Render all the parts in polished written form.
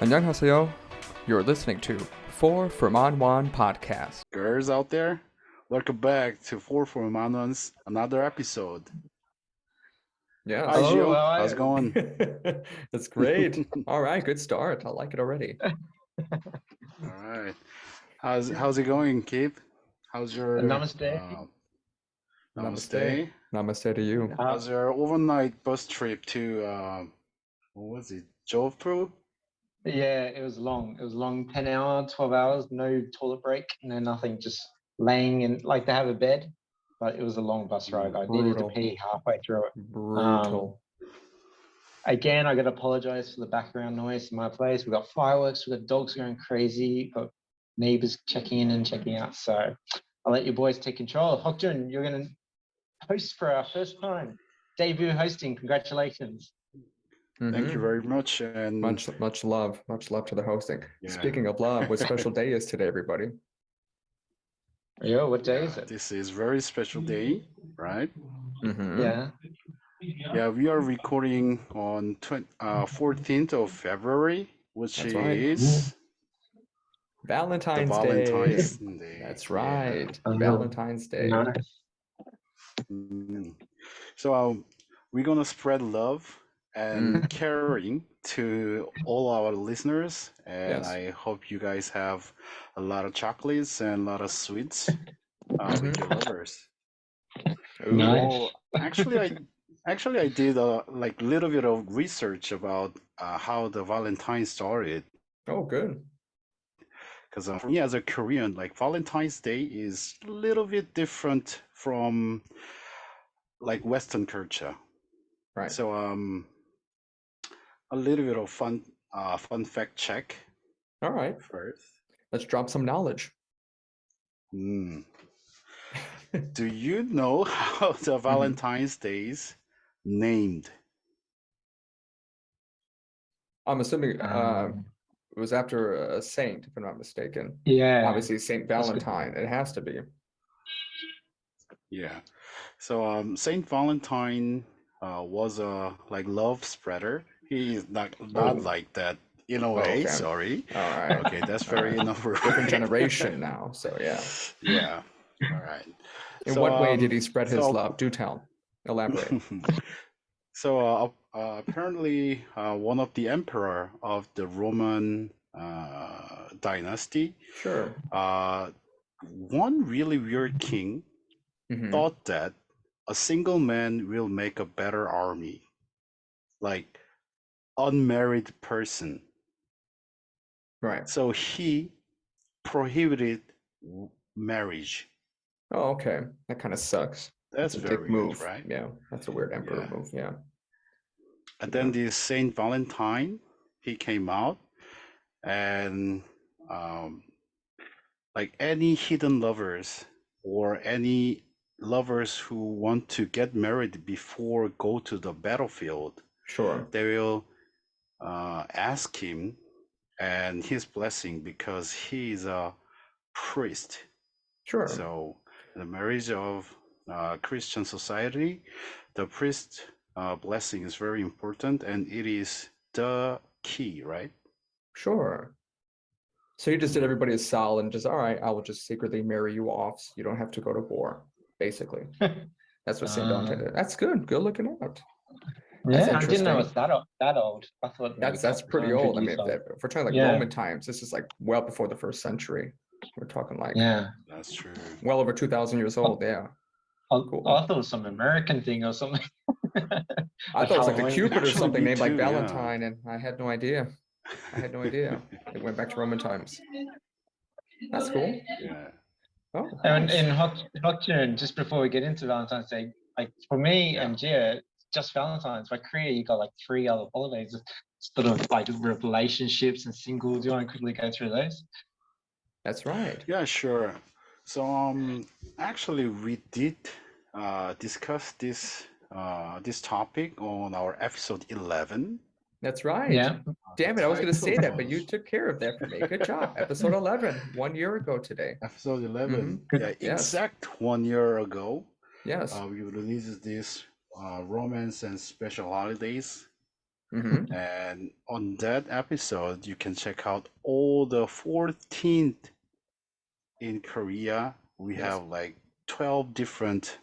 안녕하세요. You're listening to 4 from On One podcast. Girls out there, welcome back to Four for Manons, another episode. Yes. Hi, Hello, Gio. how are How's it you? going? That's great. All right, good start. I like it already. All right. How's it going, Keith? How's your Namaste. namaste? Namaste to you. How's your overnight bus trip to what was it? Jodhpur? Yeah, it was long. It was long, 10 hour, 12 hours, no toilet break, no nothing, just laying in, like they have a bed, but it was a long bus ride. I needed to Brutal. pee halfway through it. Brutal. Again, I got to apologize for the background noise in my place. We've got fireworks, we've got dogs going crazy, got neighbors checking in and checking out. So I'll let you boys take control. Hokjun, you're going to host for our first time. Debut hosting. Congratulations. Thank you Mhm. very much. And Much love to the hosting. Yeah. Speaking of love, what special day is today, everybody? Yeah, what day is yeah, it? this is very special day, right? Mhm. Yeah. Yeah, we are recording on 14th of February, which That's right. is the Valentine's Valentine's Day. Day. That's Yeah. right. Valentine's Day. Nice. Mm. So we're gonna spread love and caring to all our listeners, and Yes. I hope you guys have a lot of chocolates and a lot of sweets with your lovers. Ooh. Nice. Well, actually I did a like little bit of research about how the Valentine started. Oh, good. Because for me as a Korean, like Valentine's Day is a little bit different from like Western culture. Right. So a little bit of fun fact check All right. first. Let's drop some knowledge. Hmm. Do you know how the Valentine's Days named? I'm assuming it Um, was after a saint, if I'm not mistaken. yeah. Obviously, Saint That's good. Valentine. It has to be. Yeah. So Saint Valentine was a like love spreader. He's not Oh. like that in a way. Okay. Sorry. All right. Okay, that's very right. inappropriate. Different generation now. So yeah. Yeah. All right. In So, what way did he spread his so- love? Do tell. Elaborate. So apparently, one of the emperor of the Roman dynasty, Sure. one really weird king Mhm. thought that a single man will make a better army, like unmarried person. Right. So he prohibited marriage. Oh, okay. That kind of sucks. That's a very dick weird, move. right? Yeah. That's a weird emperor Yeah. move. Yeah. And then this Saint Valentine, he came out, and like any hidden lovers or any lovers who want to get married before go to the battlefield, Sure. they will ask him and his blessing because he is a priest. Sure. So the marriage of Christian society, the priest blessing is very important, and it is the key, right? Sure. So you just did everybody a solid and just, all right, I will just secretly marry you off so you don't have to go to war, basically. That's what St. Valentine did. That's good. Good looking out. That's Yeah, I didn't know interesting. it's that old. I thought maybe That's a couple pretty hundred old. I mean, years old. if we're talking like Yeah. Roman times, this is like well before the first century. We're talking like Yeah. That's true. well over 2,000 years old. Yeah. Cool. I thought it was some American thing or something. I Like thought it was like a Halloween. Cupid or Actually, something me named like too, yeah. Valentine, and I had no idea. I had no idea. It went back to Roman times. That's cool. Yeah. Oh, And nice. in Hokkien, just before we get into Valentine's Day, like for me Yeah. and Gia, just Valentine's. By Korea, you got like 3 other holidays, sort of like relationships and singles. Do you want to quickly go through those? That's right. Yeah, sure. So actually we did discuss this topic on our episode 11. That's right. Yeah. Damn it, I was going to say that, but you was- took care of that for me. Good job. Episode 11, 1 year ago today. Episode 11. Mhm. Yeah, Yes. exact 1 year Yes. we released this romance and special holidays Mm-hmm. And on that episode, you can check out all the 14th in Korea. We Yes. have like 12 different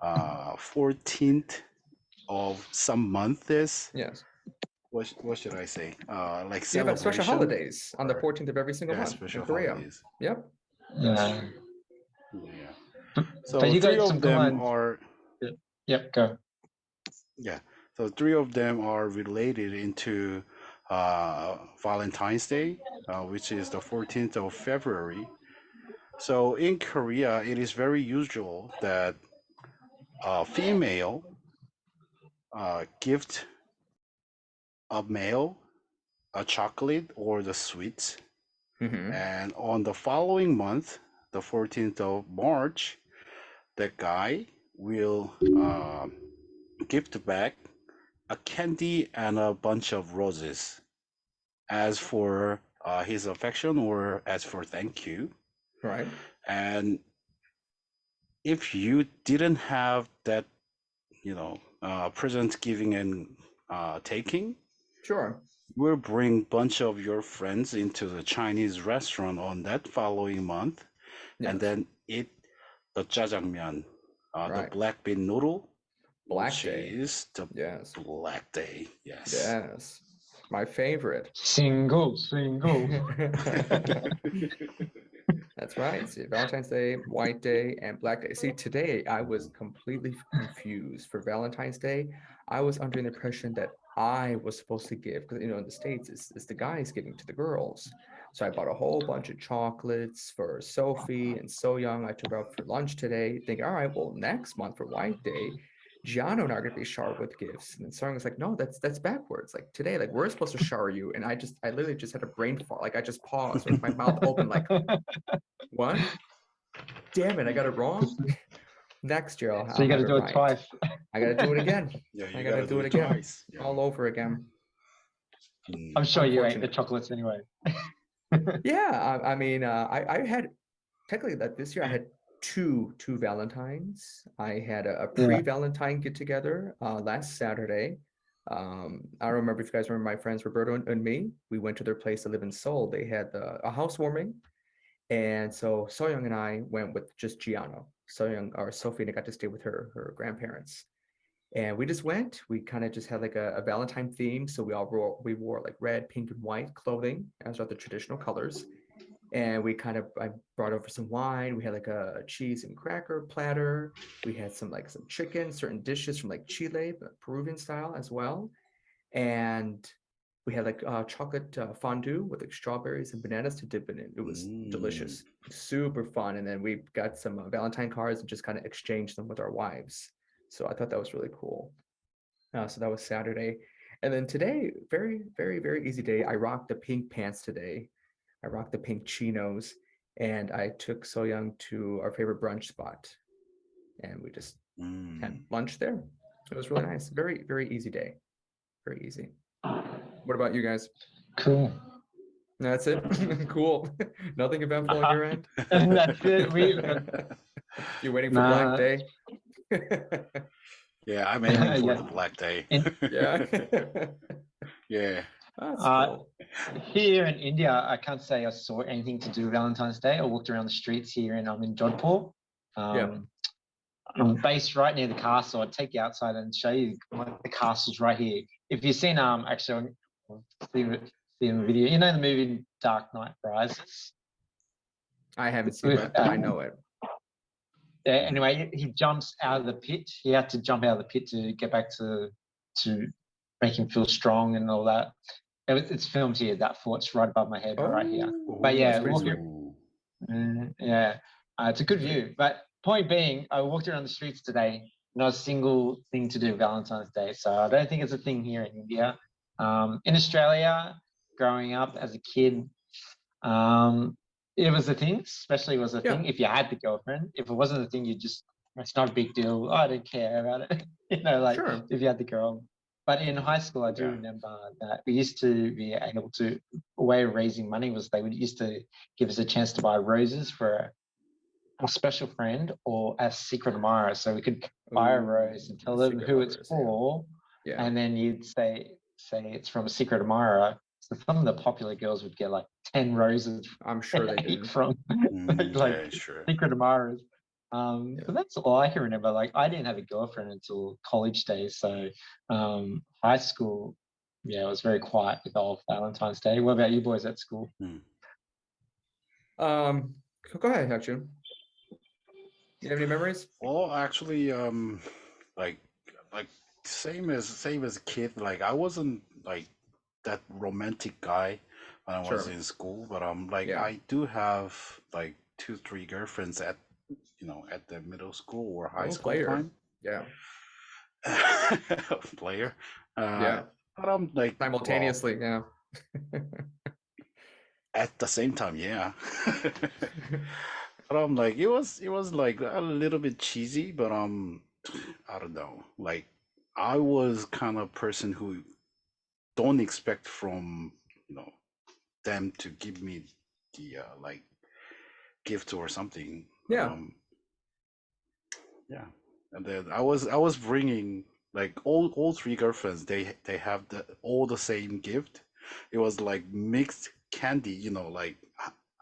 14th of some months. Yes. What should I say? Like You have special celebration holidays on the or 14th of every single yeah, month in special Korea. holidays. Yep. Yeah. Yeah. But So you three got some of good them ones. are Yep, go. yeah. So three of them are related into Valentine's Day, which is the 14th of February. So in Korea, it is very usual that a female gift a male a chocolate or the sweets, Mm-hmm. and on the following month, the 14th of March, the guy will gift back a candy and a bunch of roses as for his affection or as for thank you. Right. And if you didn't have that, present giving and taking, Sure. you will bring bunch of your friends into the Chinese restaurant on that following month, and Yes. then eat the jjajangmyeon, the Right. black bean noodle, Black which Day. is the Yes. Black Day. Yes. Yes. My favorite. Single. That's right. See, Valentine's Day, White Day, and Black Day. See, today I was completely confused. For Valentine's Day, I was under the impression that I was supposed to give, because in the States, it's the guys giving to the girls. So I bought a whole bunch of chocolates for Sophie and So Young. I took her out for lunch today, thinking, all right, well, next month for White Day, Gianno and I are gonna be showered with gifts. And then Song was like, no, that's backwards. Like today, like we're supposed to shower you. And I literally just had a brain fart. Like I just paused with my mouth open, like, what? Damn it, I got it wrong. Next year, So I'll you got have to it do it right. twice. I got to do it again. Yeah, I you got to gotta do do it it again, twice. Yeah. all over again. I'm sure you ate the Unfortunate. chocolates anyway. Yeah, I mean, I had technically that this year I had two Valentines. I had a Yeah. pre-Valentine get together last Saturday. I don't remember if you guys remember my friends Roberto and me. We went to their place to live in Seoul. They had a housewarming, and so Soyoung and I went with just Gianno. Soyoung or Sophie got to stay with her grandparents. And we just went. We kind of just had like a Valentine theme. So we wore like red, pink, and white clothing, as are the traditional colors. And I brought over some wine. We had like a cheese and cracker platter. We had some chicken, certain dishes from like Chile, but Peruvian style as well. And we had like chocolate fondue with like strawberries and bananas to dip in it. It was delicious, super fun. And then we got some Valentine cards and just kind of exchanged them with our wives. So I thought that was really cool. So that was Saturday. And then today, very, very, very easy day. I rocked the pink pants today. I rocked the pink chinos, and I took So Young to our favorite brunch spot, and we just had lunch there. It was really nice. Very, very easy day. Very easy. What about you guys? Cool. That's it. Cool. Nothing eventful on your end. And that's it. You're waiting for Black Day. Yeah, I'm aiming for Yeah. the Black Day. Yeah. Yeah. That's cool. Here in India, I can't say I saw anything to do Valentine's Day. I walked around the streets here and I'm in Jodhpur. Yeah. I'm based right near the castle. I'd take you outside and show you the castle's right here. If you've seen actually see the video, you know the movie Dark Knight Rises? I haven't seen it, but I know it. Yeah, anyway, he jumps out of the pit. He had to jump out of the pit to get back to make him feel strong and all that. It's filmed here. That fort's right above my head, right here. But yeah, that's pretty sweet. It's a good view. But point being, I walked around the streets today. Not a single thing to do Valentine's Day. So I don't think it's a thing here in India. In Australia, growing up as a kid, it was a thing, especially was a thing if you had the girlfriend. If it wasn't a thing, it's not a big deal. Oh, I don't care about it. Sure. If you had the girl. But in high school, I do remember that we used to be able to, a way of raising money was they would used to give us a chance to buy roses for a special friend or a secret admirer. So we could buy a rose and tell them who it's for. Yeah. And then you'd say, say it's from a Secret Admirer. So some of the popular girls would get like 10 roses I'm sure they did. from Mm, like yeah, sure. Secret Admirers. Yeah. But that's all I can remember. Like I didn't have a girlfriend until college days. So high school, yeah, it was very quiet with old Valentine's Day. What about you boys at school? Go ahead, Hyunjun. You have any memories? Well, actually, like like same as a kid. Like I wasn't like that romantic guy when I was Sure. in school, but like Yeah. I do have like 2, 3 girlfriends at at the middle school or high Oh, school player. time. Yeah. Player. Yeah. But I'm like well, Simultaneously, yeah. at the same time, yeah. But I'm like it was like a little bit cheesy, but I don't know. Like I was kind of person who don't expect from them to give me the like gift or something. Yeah. Yeah. And then I was bringing like all 3 girlfriends. They have all the same gift. It was like mixed candy. Like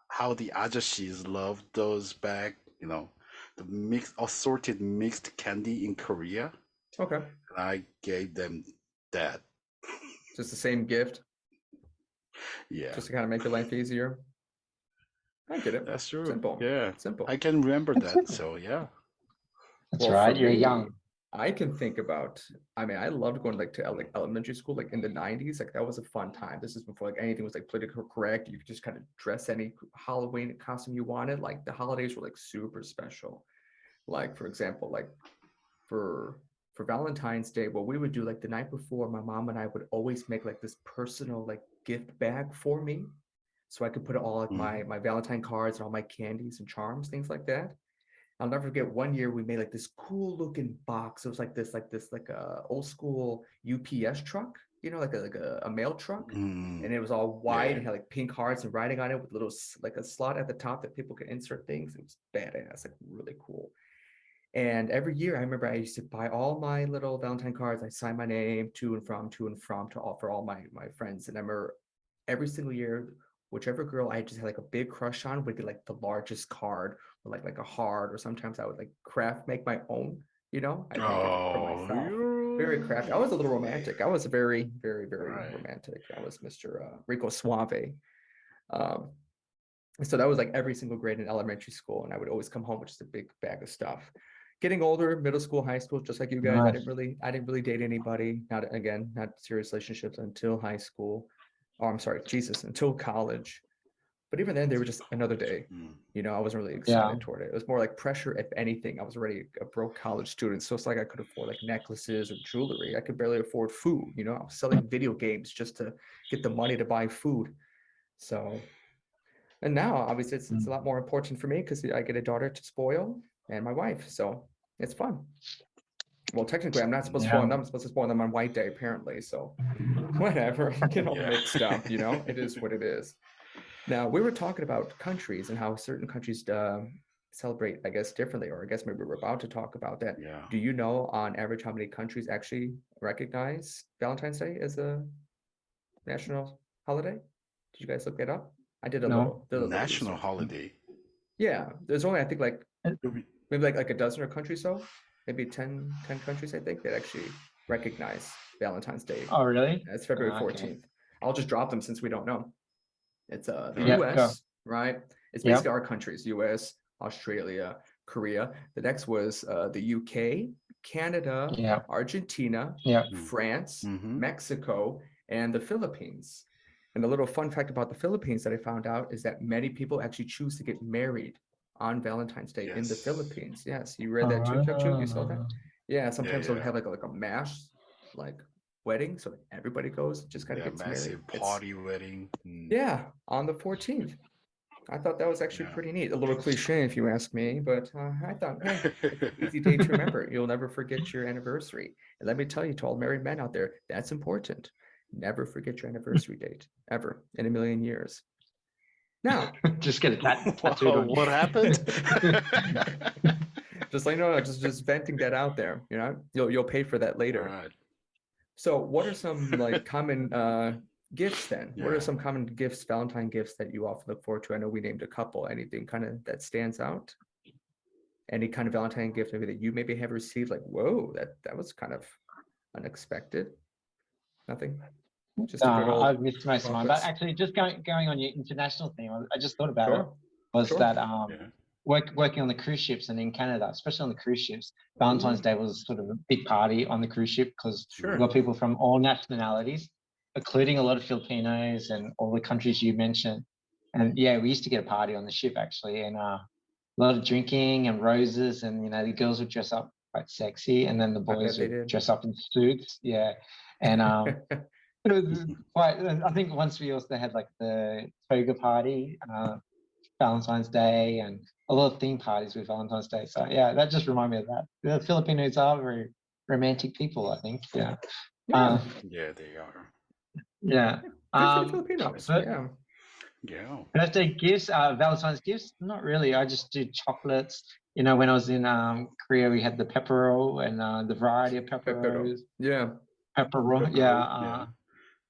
how the ajashis love those back. The mixed assorted mixed candy in Korea. Okay. And I gave them that. Just the same gift, Yeah. just to kind of make your life easier. I get it. That's true. Simple. Yeah. Simple. I can remember That's that. simple. So yeah. That's Well, right. for You're me, young. I can think about. I mean, I loved going like to elementary school, like in the '90s. Like that was a fun time. This is before like anything was like politically correct. You could just kind of dress any Halloween costume you wanted. Like the holidays were like super special. Like for example, like for Valentine's Day, what we would do like the night before, my mom and I would always make like this personal like gift bag for me, so I could put all like my Valentine cards and all my candies and charms, things like that. I'll never forget one year we made like this cool looking box. It was like a old school UPS truck, like a mail truck. And it was all white and had like pink hearts and writing on it with little like a slot at the top that people could insert things. It was badass, like really cool. And every year I remember I used to buy all my little Valentine cards. I signed my name to and from to all for all my friends. And I remember every single year, whichever girl I just had like a big crush on would get like the largest card or like a heart, or sometimes I would like make my own, I'd make it for myself. Very crafty. I was a little romantic. I was very, very, very romantic. I was Mr. Rico Suave. So that was like every single grade in elementary school, and I would always come home with just a big bag of stuff. Getting older, middle school, high school, just like you guys, I Nice. didn't really date anybody. Not serious relationships until high school. Oh, I'm sorry, Jesus, until college. But even then, they were just another day. I wasn't really excited toward it. It was more like pressure, if anything. I was already a broke college student, so it's like I could afford like necklaces or jewelry. I could barely afford food. I was selling video games just to get the money to buy food. So, and now obviously it's a lot more important for me because I get a daughter to spoil and my wife, so it's fun. Well, technically, I'm not supposed to spoil them. I'm supposed to spoil them on White Day, apparently. So, whatever, get all mixed up. It is what it is. Now, we were talking about countries and how certain countries celebrate, I guess, differently, or I guess maybe we're about to talk about that. Yeah. Do you know, on average, how many countries actually recognize Valentine's Day as a national holiday? Did you guys look that up? I did a little. National research. holiday. Yeah, there's only I think like maybe like a dozen or countries, so maybe 10 countries I think that actually recognize Valentine's Day. Oh, really? It's February Okay. 14th. I'll just drop them since we don't know. It's the Yeah, US, go. right? It's basically our countries: US, Australia, Korea. The next was the UK, Canada, Argentina, France, Mexico, and the Philippines. And the little fun fact about the Philippines that I found out is that many people actually choose to get married on Valentine's Day in the Philippines. Yes, you read that too, Hyunjun? You saw that? Yeah, sometimes they'll have like a mass like wedding, so everybody goes, just kind of gets massive married. Party wedding. Yeah, on the 14th. I thought that was actually pretty neat. A little cliche, if you ask me, but I thought, hey, it's an easy day to remember. You'll never forget your anniversary. And let me tell you, to all married men out there, that's important. Never forget your anniversary date, ever, in a million years. Now, just get a tattooed on. What happened? Just like just venting that out there. You'll pay for that later. Right. So what are some like common gifts then? What are Yeah. some common gifts, Valentine gifts that you often look forward to? I know we named a couple. Anything kind of that stands out? Any kind of Valentine gift maybe that you maybe have received? Like, whoa, that was kind of unexpected. Nothing. Just a good old I've missed most of mine, but chocolates. actually, just going on your international theme, I just thought about it. Sure. Was Sure. that Yeah. working on the cruise ships and in Canada, especially on the cruise ships, Valentine's Ooh, Day was sort of a big party on the cruise ship because we sure. got people from all nationalities, including a lot of Filipinos and all the countries you mentioned. And yeah, we used to get a party on the ship actually, and a lot of drinking and roses, and the girls would dress up quite sexy, and then the I bet boys they would did. dress up in suits. Yeah, and it was quite. I think once we also had like the toga party, Valentine's Day, and a lot of theme parties with Valentine's Day. So yeah, that just reminded me of that. The Filipinos are very romantic people, I think. Yeah. Yeah. Yeah, they are. Yeah. Good for the Filipinos. But Yeah. Yeah. birthday gifts, Valentine's gifts, not really. I just do chocolates. When I was in Korea, we had the pepper roll and the variety of pepper Pepero. rolls. Yeah. Pepper roll, Pepper yeah. root,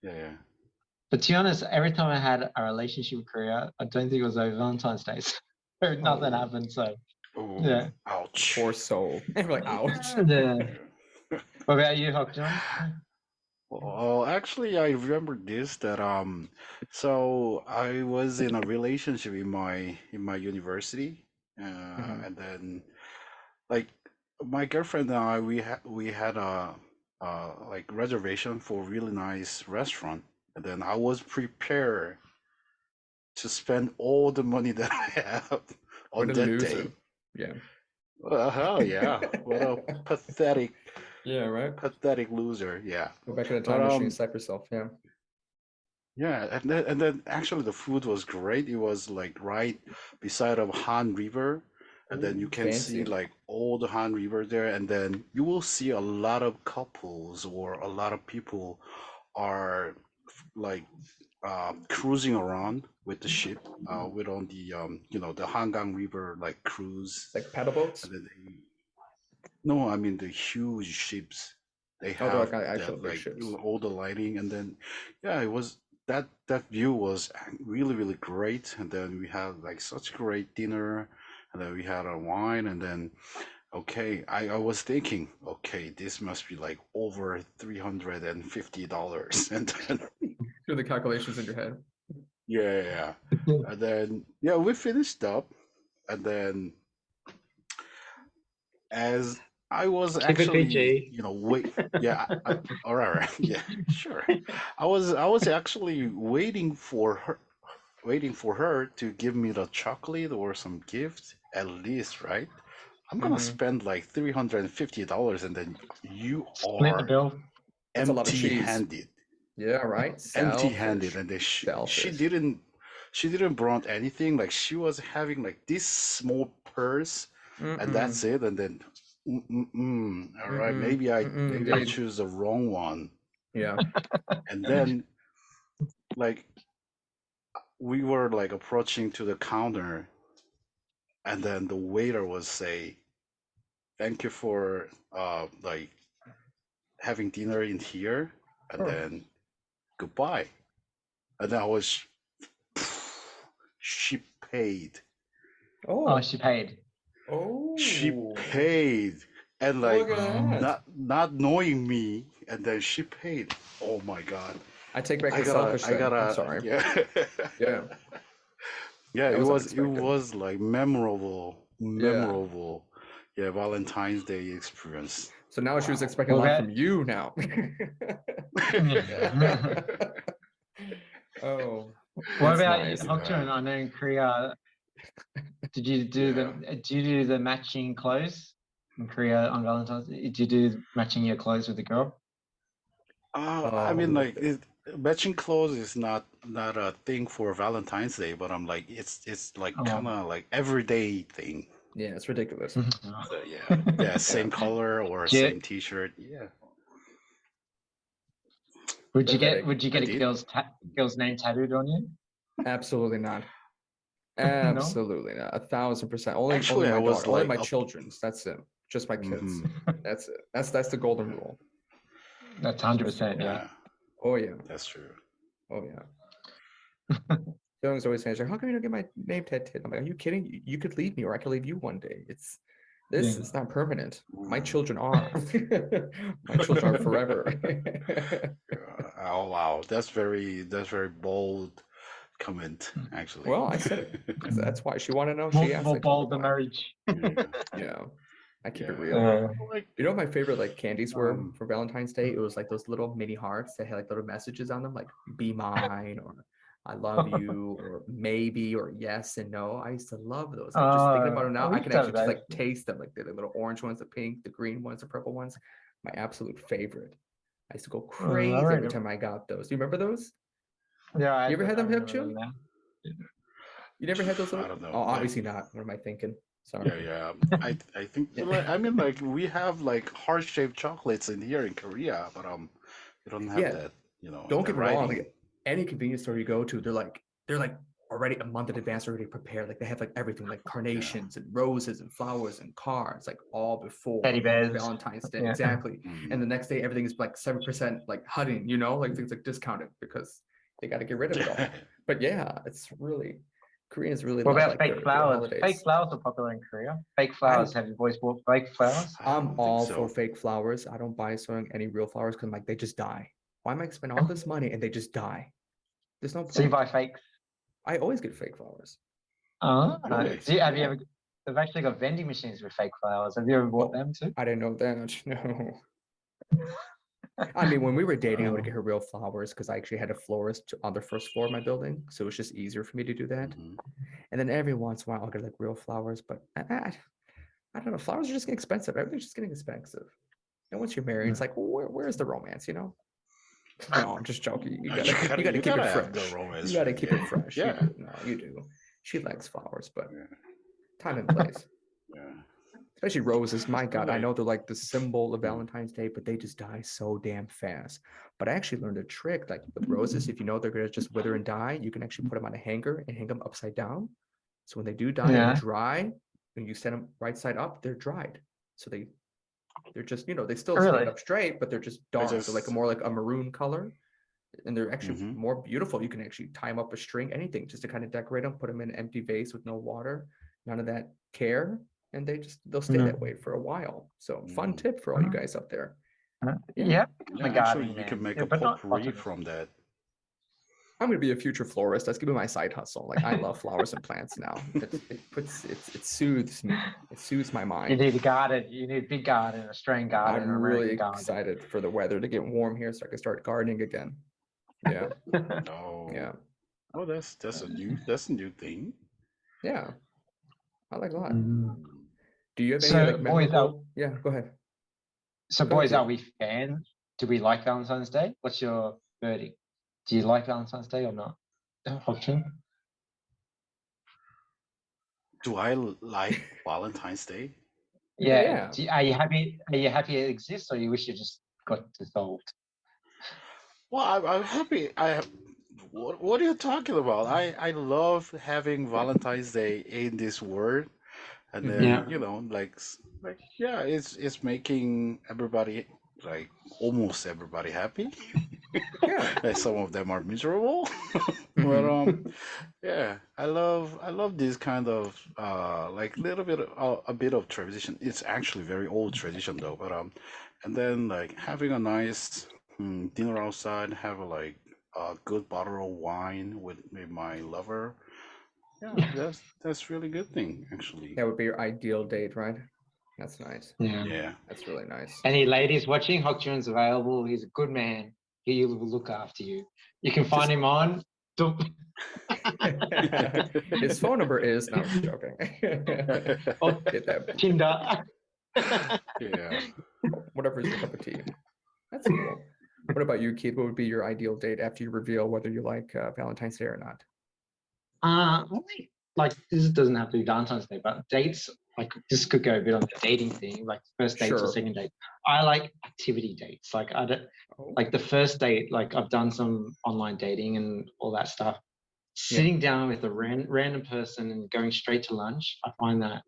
yeah. Yeah. But to be honest, every time I had a relationship with Korea, I don't think it was over Valentine's Day. So nothing Oh, happened. So Oh, yeah. ouch. poor soul. And we're like, ouch. Yeah. Yeah. What about you, Hok John? Well, actually, I remember this that so I was in a relationship in my university, Mhm. and then like my girlfriend and I we had a like reservation for a really nice restaurant, and then I was prepared to spend all the money that I have What on a that loser. day. Yeah. Well, hell yeah, what a Yeah, right. pathetic loser. Yeah, Go back in the but time machine, slap yourself. Yeah. yeah, and then actually the food was great. It was like right beside of Han River, and then you Ooh, can see fancy. like all the Han River there, and then you will see a lot of couples or a lot of people are like cruising around with the ship, with on the the Hangang River like cruise, Like paddle boats. and then no, I mean the huge ships. They Oh, they're have like actual that big like ships. all the lighting, and then yeah, it was that view was really really great. And then we had like such great dinner, and then we had our wine, and then okay, I was thinking, okay, this must be like over $350, and then Do the calculations in your head. yeah, yeah, yeah. And then yeah, we finished up, and then as I was Keep it actually, PG. wait, yeah, all right, all right, yeah, sure. I was actually waiting for her to give me the chocolate or some gift at least, right? I'm gonna Hmm. spend like $350, and then you Split the are bill. That's a lot of cheese. empty-handed, Yeah, right. empty-handed, Selfish. and then she Selfish. didn't brought anything. Like she was having like this small purse, and Mm-mm. that's it. And then, all right, Mm-mm. Mm-mm, maybe I indeed. choose the wrong one. Yeah. And then like we were like approaching to the counter, and then the waiter was say, "Thank you for like having dinner in here," and Sure. then goodbye. And then I was, she paid. Oh, Oh. she paid. She Oh. paid, and Look like at that. not knowing me, and then she paid. Oh my god. I take back I the gotta selfish I then. I'm gotta sorry. yeah. Yeah. Yeah, That it was was unexpected. like memorable, Yeah. memorable. Yeah, Valentine's Day experience. So now she was Wow. expecting a What lot about? from you now. Yeah. Oh, What that's about you, nice. Hok Yeah. John? I know in Korea, Yeah. do you do the matching clothes in Korea on Valentine's Day? Do you do matching your clothes with the girl? I mean, Oh, like matching clothes is not a thing for Valentine's Day, but I'm like it's like kind Oh. of like everyday thing. yeah, it's ridiculous. So yeah, yeah, Yeah, same color or Do you- same T-shirt. Yeah, pathetic. would you I get a did. girl's name tattooed on you? Absolutely not. No. Absolutely not. 1,000%. Only Actually, I my was daughter. Only like my up. children's. That's it. Just my kids. Mhm. That's it. That's the golden rule. That's 100%. Yeah. Yeah, Oh yeah. that's true. Oh yeah. Young's always saying, "How come you don't get my name tattooed?" I'm like, "Are you kidding? You could leave me, or I could leave you one day. This Yeah. is not permanent. My Mm. children are. My children are forever." Oh wow, that's very bold comment, actually. Well, I said it. That's why she wanted to know. She asked. More I told bold her than why. marriage. Yeah, Yeah, I keep it yeah. real. Like, You know what my favorite like candies were um, for Valentine's Day? It was like those little mini hearts that had like little messages on them, like "Be mine" or "I love you" or "Maybe" or "Yes" and "No." I used to love those. Like just thinking about it now, I We can done actually just those. like taste them, like the little orange ones, the pink, the green ones, the purple ones. My absolute favorite. I used to go I crazy every read time I got those. Do you remember those? Yeah, You ever had I them, Hip remember them Chew? now. You never had those I little? don't know. Oh, Like, obviously not. What am I thinking? yeah, Sorry. yeah. I think Yeah. like I mean like we have like heart-shaped chocolates in here in Korea, but we don't have Yeah, that, don't the get me wrong. writing. Like any convenience store you go to, they're like already a month in advance already prepared. Like they have like everything, like Yeah. carnations and roses and flowers and cards, like all Teddy before bears. Valentine's Day. Yeah. Exactly. And Mm. the next day everything is like 7% like hunting, you know, like things like discounted because they got to get rid of it all. But yeah, it's really Koreans really What love about like fake their flowers? Fake holidays. flowers are popular in Korea. Fake I flowers. Have you boys bought fake flowers? I I'm don't think all for so. fake flowers. I don't buy sewing any real flowers because like they just die. Why am I spend all this money and they just die? There's no So you point. buy fake. I always get fake flowers. Really? Do you, have you Yeah. ever? They've actually got vending machines with fake flowers. Have you ever bought Oh, them too? I didn't know that. No. I mean, when we were dating, I would Oh. get her real flowers because I actually had a florist on the first floor of my building, so it was just easier for me to do that. Mhm. And then every once in a while, I'll get like real flowers, but I don't know. Flowers are just getting expensive. Everything's just getting expensive. And once you're married, it's like, where's the romance? You know? No, I'm just joking. You You gotta gotta you gotta you keep gotta it have the fresh. romance, You gotta right? keep Yeah. it fresh. You Yeah. do. No, you do. She likes flowers, but Yeah. time and place. Yeah. Especially roses. My But God, I like, know they're like the symbol of mm, Valentine's Day, but they just die so damn fast. But I actually learned a trick, like with roses, if you know they're gonna just wither and die, you can actually put them on a hanger and hang them upside down. So when they do die and Yeah. dry, when you set them right side up, they're dried. So they're just, they still stand Really? up straight, but they're just I dark. They're like just. more like a maroon color. And they're actually Hmm. more beautiful. You can actually tie them up a string, anything, just to kind of decorate them, put them in an empty vase with no water, none of that care. And they'll stay that way for a while. So fun Mm. tip for all you guys up there. Yeah. Yeah. Yeah, I'm a actually, gardening you can man, make yeah, a but not potpourri botanist. from that. I'm gonna be a future florist. That's gonna be my side hustle. Like I love flowers and plants now. It soothes me. It soothes my You mind. need a garden. You need a big garden, an Australian garden, I'm an really American garden. excited for the weather to get warm here so I can start gardening again. Yeah. Oh, Yeah. oh, that's a new thing. Yeah. I like a lot. Mm. Do you have any So like boys, memorable? Yeah, go ahead. Go ahead, boys, are Keith. we fans? Do we like Valentine's Day? What's your verdict? Do you like Valentine's Day or not? Option. Do I like Valentine's Day? Yeah. Yeah. Are you happy? Are you happy it exists, or you wish it just got dissolved? Well, I'm happy. What are you talking about? I love having Valentine's Day in this world, and Mhm. then Yeah. like yeah, it's making everybody, like almost everybody happy. Yeah. Like some of them are miserable, but Mhm. yeah, I love this kind of like little bit a bit of tradition. It's actually very old tradition though, but and then like having a nice dinner outside, have a good bottle of wine with my lover. Yeah, that's really good thing actually. That would be your ideal date, right? That's nice. Yeah. Yeah. That's really nice. Any ladies watching? Hokjun's available. He's a good man. He will look after you. You can find Just him on. his phone number is no, I'm just joking. Oh, Get that Tinder. Yeah. whatever's your cup of tea. That's cool. What about you, Keith? What would be your ideal date after you reveal whether you like Valentine's Day or not? Like this doesn't have to be Valentine's Day, but dates, like this could go a bit on the dating thing, like first dates or Sure. second date. I like activity dates. Like I don't Oh, like the first date. Like I've done some online dating and all that stuff. yeah. Sitting down with a random person and going straight to lunch, I find that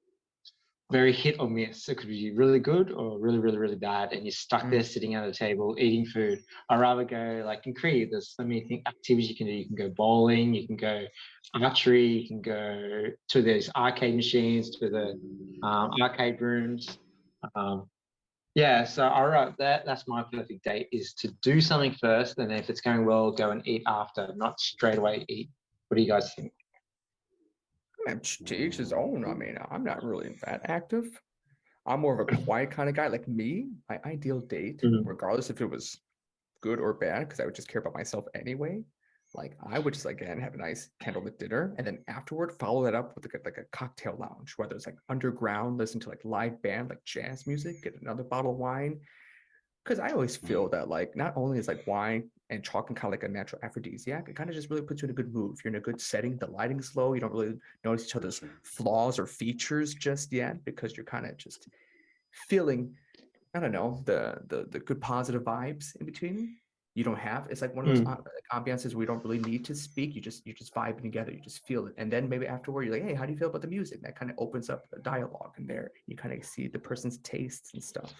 very hit or miss. It could be really good or really, really, really bad, and you're stuck there sitting at a table eating food. I'd rather go like in Korea. There's so many activities you can do. You can go bowling, you can go archery, you can go to these arcade machines, to the arcade rooms. Yeah, so all right, that's my perfect date is to do something first, and if it's going well, go and eat after, not straight away eat. What do you guys think? To each his own. I mean, I'm not really that active. I'm more of a quiet kind of guy. Like me, my ideal date, regardless if it was good or bad, because I would just care about myself anyway. Like I would just again have a nice candlelit dinner, and then afterward follow that up with like a cocktail lounge, whether it's like underground, listen to like live band, like jazz music, get another bottle of wine. Because I always feel that like not only is like wine and chocolate kind of like a natural aphrodisiac, it kind of just really puts you in a good mood. If you're in a good setting, the lighting's low, you don't really notice each other's flaws or features just yet because you're kind of just feeling, I don't know, the good positive vibes in between. You don't have, it's like one of those ambiances where you don't really need to speak. You're just vibing together. You just feel it. And then maybe afterward, you're like, hey, how do you feel about the music? That kind of opens up a dialogue in there. You kind of see the person's tastes and stuff.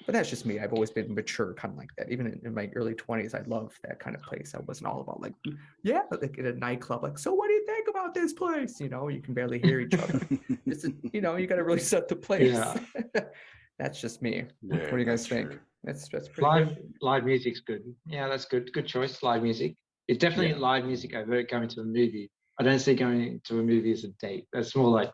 But that's just me. I've always been mature, kind of like that. Even in my early 20s, I loved that kind of place. I wasn't all about like, yeah, like in a nightclub, like, so what do you think about this place? You know, you can barely hear each other. You know, you got to really set the place. Yeah. That's just me. Yeah, What do you guys that's think? true. That's pretty good. Live music's good. Yeah, that's good. Good choice. Live music. It's definitely live music over going to a movie. I don't see going to a movie as a date. That's more like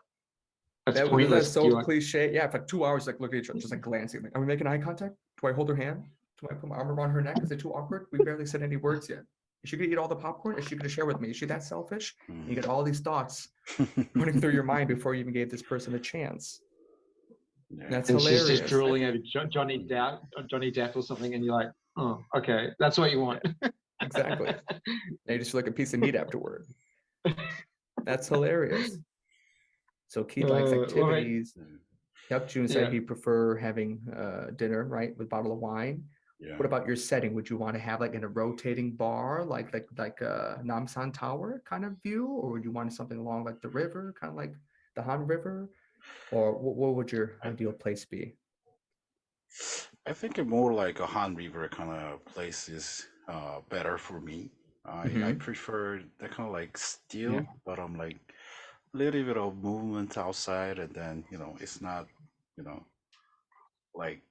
that's pointless. That's so cliche. Yeah, for like 2 hours, like look at each other, just like glancing. Like, are we making eye contact? Do I hold her hand? Do I put my arm around her neck? Is it too awkward? We barely said any words yet. Is she gonna eat all the popcorn? Is she gonna share with me? Is she that selfish? You get all these thoughts running through your mind before you even gave this person a chance. That's and hilarious. She's just drooling over Johnny Depp or something, and you're like, oh, okay, that's what you want. Exactly. And you just feel like a piece of meat afterward. That's hilarious. So Keith likes activities. Yep, June said he'd prefer having dinner, right, with a bottle of wine. Yeah. What about your setting? Would you want to have like in a rotating bar, like a Namsan Tower kind of view, or would you want something along like the river, kind of like the Han River, or what would your ideal place be? I think a more like a Han River kind of place is better for me. I prefer that kind of like still, but I'm like a little bit of movement outside, and then it's not like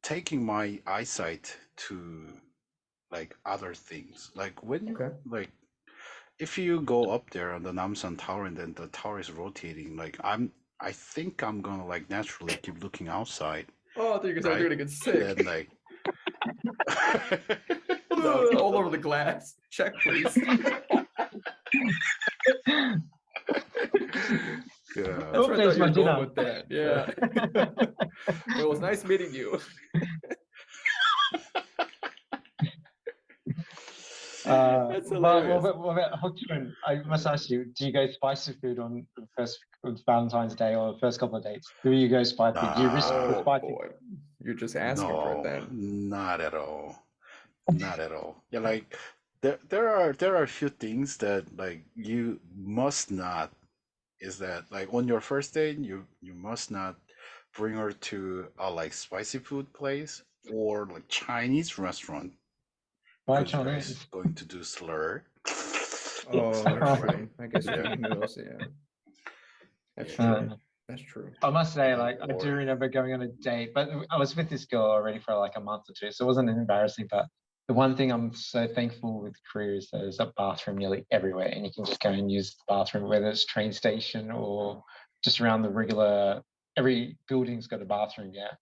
taking my eyesight to like other things. Like when you like if you go up there on the Namsan Tower and then the tower is rotating, like I think I'm gonna like naturally keep looking outside. Oh, I thought you guys were gonna get sick. Then like all over the glass. Check, please. Yeah. That's where I thought you were going with that. Yeah. Well, it was nice meeting you. That's hilarious. What about Hokkien? I must ask you, do you go spicy food on the first Valentine's Day or the first couple of dates? Do you go spicy? Do you risk the spicy? Boy. You're just asking for it then. Not at all. Not at all. Yeah, like there are a few things that like you must not is that like on your first date you must not bring her to a like spicy food place or like Chinese restaurant. Why Because you guys Chinese? going to do slur. Oh, true. I guess noodles, yeah. That's true. That's true. I must say, like, I do remember going on a date, but I was with this girl already for like a month or two, so it wasn't embarrassing. But the one thing I'm so thankful with Korea is there's a bathroom nearly everywhere, and you can just go and use the bathroom, whether it's train station or just around the regular. Every building's got a bathroom, yeah.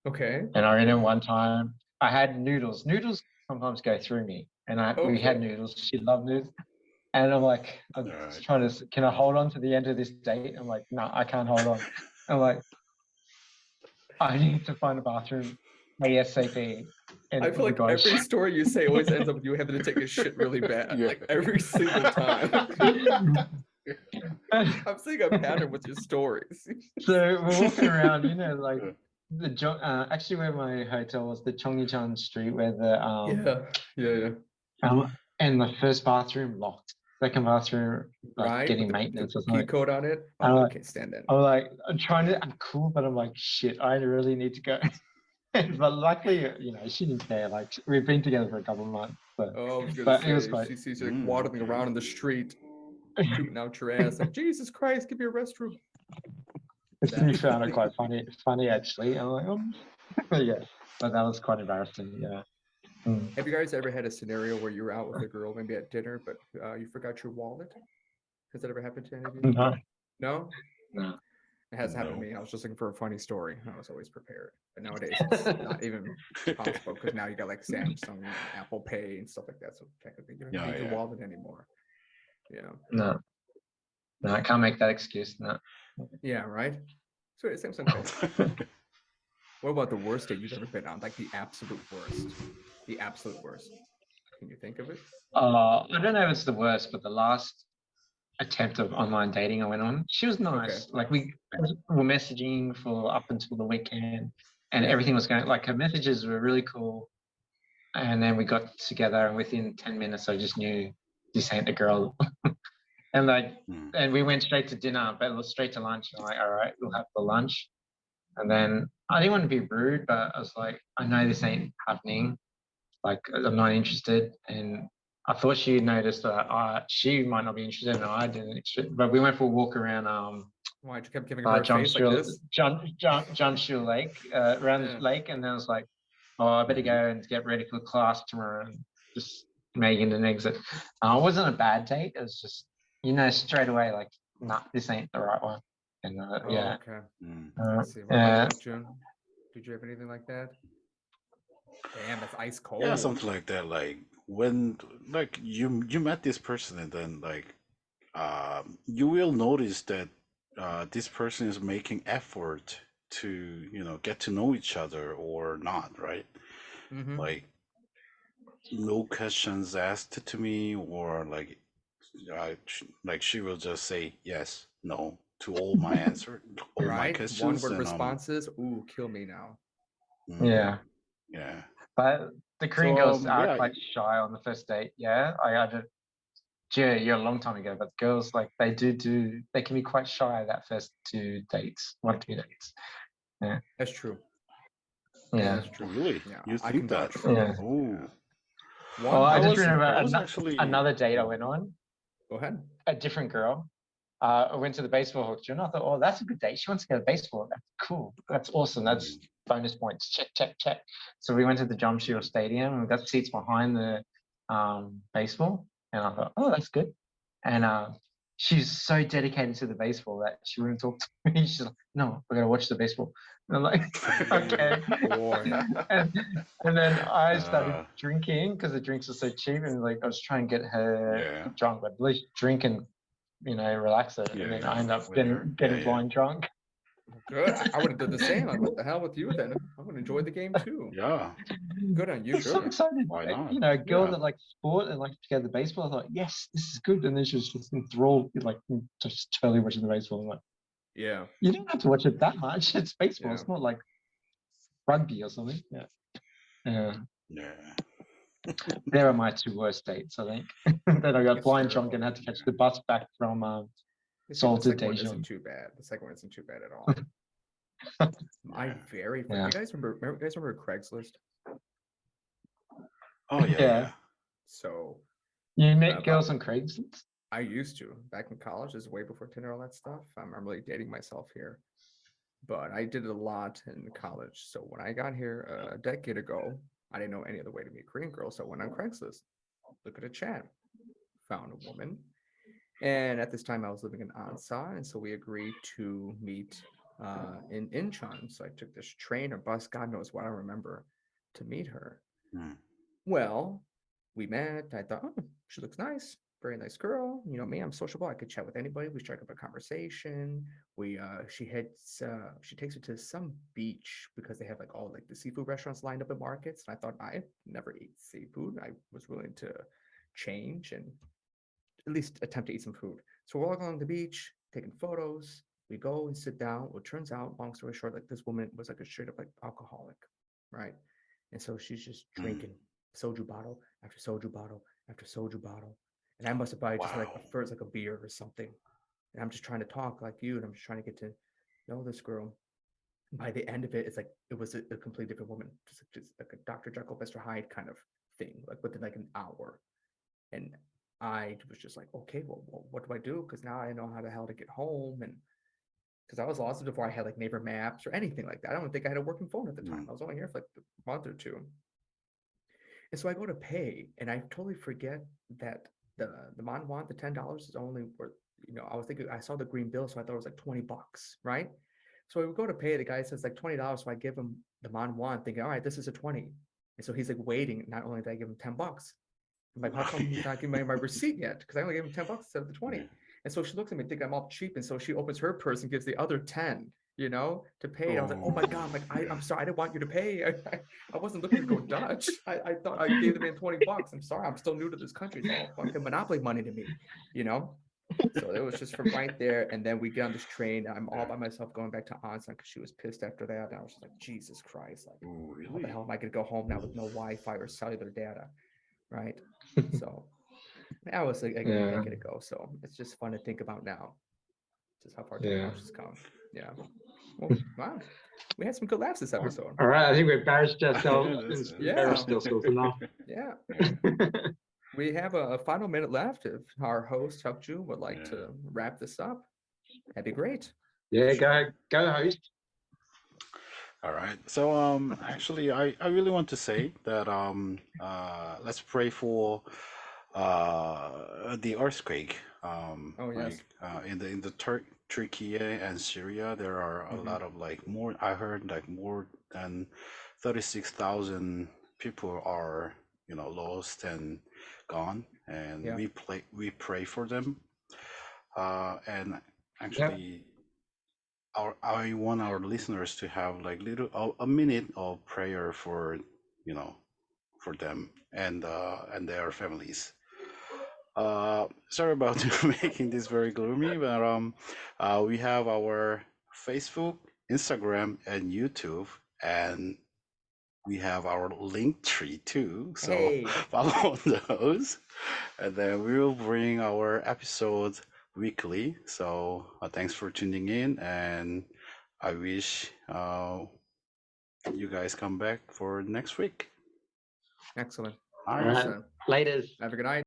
Okay. And I remember one time I had noodles. Noodles sometimes go through me, and we had noodles. She loved noodles. And I'm like, I'm trying to, can I hold on to the end of this date? I'm like, no, I can't hold on. I'm like, I need to find a bathroom ASAP. And I feel like every story you say always ends up with you having to take a shit really bad. Like every single time. I'm seeing a pattern with your stories. So we're walking around, like actually where my hotel was, the Chongjichan Street, where the yeah. and the first bathroom locked. second bathroom, like Right? getting With maintenance or the key something. code on it. I'm Oh, I like, can't stand that. I'm trying to, I'm cool, but I'm like, shit, I really need to go. But luckily, she didn't care. Like we've been together for a couple of months, so, Oh, I was gonna but it was say quite. she sees you like waddling Okay. around in the street, shooting out your ass, like Jesus Christ, give me a restroom. You found it quite funny actually. I'm like, yeah, but that was quite embarrassing. Yeah. Mm. Have you guys ever had a scenario where you were out with a girl, maybe at dinner, but you forgot your wallet? Has that ever happened to any of you? No, No? no. It hasn't happened to No. me. I was just looking for a funny story. I was always prepared. But nowadays it's not even possible because now you got like Samsung and Apple Pay and stuff like that. So technically you don't Yeah, need your yeah. wallet anymore. Yeah. No, no, I can't make that excuse. No. Yeah, right? So Samsung Pay. What about the worst date you've ever been on? Like the absolute worst. The absolute worst. Can you think of it? I don't know if it's the worst, but the last attempt of online dating I went on, she was nice. Okay. Like we were messaging for up until the weekend, and Yeah. everything was going. Like her messages were really cool, and then we got together, and within 10 minutes, I just knew this ain't the girl. And and we went straight to dinner, but it was straight to lunch. And I'm like, all right, we'll have the lunch. And then I didn't want to be rude, but I was like, I know this ain't happening. Like I'm not interested. And I thought she noticed that she might not be interested, and I didn't. But we went for a walk around Why you kept giving her a face like this? John Shield Lake, around the Yeah. lake, and then I was like, oh, I better go and get ready for class tomorrow and just making an exit. It wasn't a bad date. It was just, straight away, like, nah, this ain't the right one. And yeah. Okay. Mm. I see. What about you, June? Did you have anything like that? Damn, that's ice cold. Yeah, something like that. Like when like you met this person and then like you will notice that this person is making effort to get to know each other or not, right? Mm-hmm. Like no questions asked to me, or like like she will just say yes, no to all my all my Right? One questions, word and responses. Ooh, kill me now. Yeah. yeah. But the Korean So girls are yeah, quite shy on the first date. Yeah. Yeah, a long time ago, but girls, like, they can be quite shy that first 2 dates, 2 dates. Yeah. That's true. Yeah. That's true. really, Yeah, you I think can that? vouch for Yeah. that. Oh, Well, One, I I just was remember I was actually another date I went on, go ahead. a different girl. I went to the baseball auction. I thought, oh, that's a good date. She wants to go to baseball. That's cool. That's awesome. That's bonus points. Check, check, check. So we went to the Jamshir Stadium and we got seats behind the baseball. And I thought, oh, that's good. And she's so dedicated to the baseball that she wouldn't talk to me. She's like, no, we're going to watch the baseball. And I'm like, okay. Boy. And then I started uh, drinking because the drinks were so cheap. And like I was trying to get her yeah, drunk, but at least drinking relax it. And then I yeah, end up with her, getting yeah, blind drunk. Good. I would have done the same. Like, what the hell with you then? I would enjoy the game too. yeah, Good on you, I was so sure, sir. excited. why not? A girl Yeah, that likes sport and likes to go to the baseball. I thought, yes, this is good. And then she was just enthralled, like just totally watching the baseball. I'm like, Yeah. you don't have to watch it that much. It's baseball. Yeah. It's not like rugby or something. Yeah. Yeah. yeah. There are my 2 worst dates, I think. Then I got It's blind drunk terrible. and had to catch the bus back from You see, Seoul the to second one isn't Daejeon. too bad. The second one isn't too bad at all. My Yeah. very Yeah. you guys remember Craigslist? Oh yeah, Yeah. yeah. So You met about girls on Craigslist? I used to back in college. This is way before Tinder, all that stuff. I'm really dating myself here, but I did it a lot in college. So when I got here a decade ago, I didn't know any other way to meet Korean girls. So I went on Craigslist, look at a chat, found a woman, and at this time I was living in Ansa, and so we agreed to meet in Incheon. So I took this train or bus, God knows what, I don't remember, to meet her. Mm. Well, we met. I thought, oh, she looks nice. Very nice girl. You know me, I'm sociable. I could chat with anybody. We strike up a conversation. She takes her to some beach because they have like all like the seafood restaurants lined up at markets. And I thought I never eat seafood. I was willing to change and at least attempt to eat some food. So we're walking along the beach, taking photos. We go and sit down. Well, it turns out, long story short, like this woman was like a straight up like alcoholic, right? And so she's just Mm. drinking soju bottle after soju bottle after soju bottle. And I must have probably just like Wow. first like a beer or something. And I'm just trying to talk like you, and I'm just trying to get to know this girl. And by the end of it, it's like it was a completely different woman, just like a Dr. Jekyll, Mr. Hyde kind of thing, like within like an hour. And I was just like, okay, well what do I do? Because now I know how the hell to get home, and because I was lost before I had like neighbor maps or anything like that. I don't think I had a working phone at the time. I was only here for like a month or two. And so I go to pay, and I totally forget that the man want the $10 is only worth. I was thinking I saw the green bill, so I thought it was like $20, right? So we go to pay. The guy says like $20, so I give him the man want, thinking, all right, this is a 20. And so he's like waiting. Not only did I give him $10, I'm like, how come he's not giving me my receipt yet? Because I only gave him $10 instead of the 20. Yeah. And so she looks at me, thinking I'm all cheap, and so she opens her purse and gives the other 10, to pay. And I was like, oh my God, I'm like, I'm sorry, I didn't want you to pay. I wasn't looking to go Dutch. I thought I gave the man $20. I'm sorry, I'm still new to this country. It's all fucking monopoly money to me, So it was just from right there. And then we get on this train. I'm all by myself going back to Ansan because she was pissed after that. And I was just like, Jesus Christ, like, Oh, how the really? hell am I gonna go home now with no Wi-Fi or cellular data? Right. So that was like a decade ago. So it's just fun to think about now, just how far technology's come. Yeah. Well, wow. We had some good laughs this episode. All right, I think we embarrassed ourselves. Yeah. Embarrassed ourselves enough. Yeah. We have a final minute left. If our host Hyukju would like to wrap this up, that'd be great. Yeah, Sure. go host. All right. So actually I really want to say that let's pray for the earthquake. Oh yes. In the Turkey and Syria, there are a lot of I heard like more than 36,000 people are lost and gone, and Yeah. we pray for them. And actually, I want our listeners to have like a minute of prayer for for them and their families. Sorry about making this very gloomy, but we have our Facebook, Instagram, and YouTube, and we have our link tree too. So Hey. follow those, and then we will bring our episodes weekly. So thanks for tuning in, and I wish you guys come back for next week. Excellent. All right. Laters. Have a good night.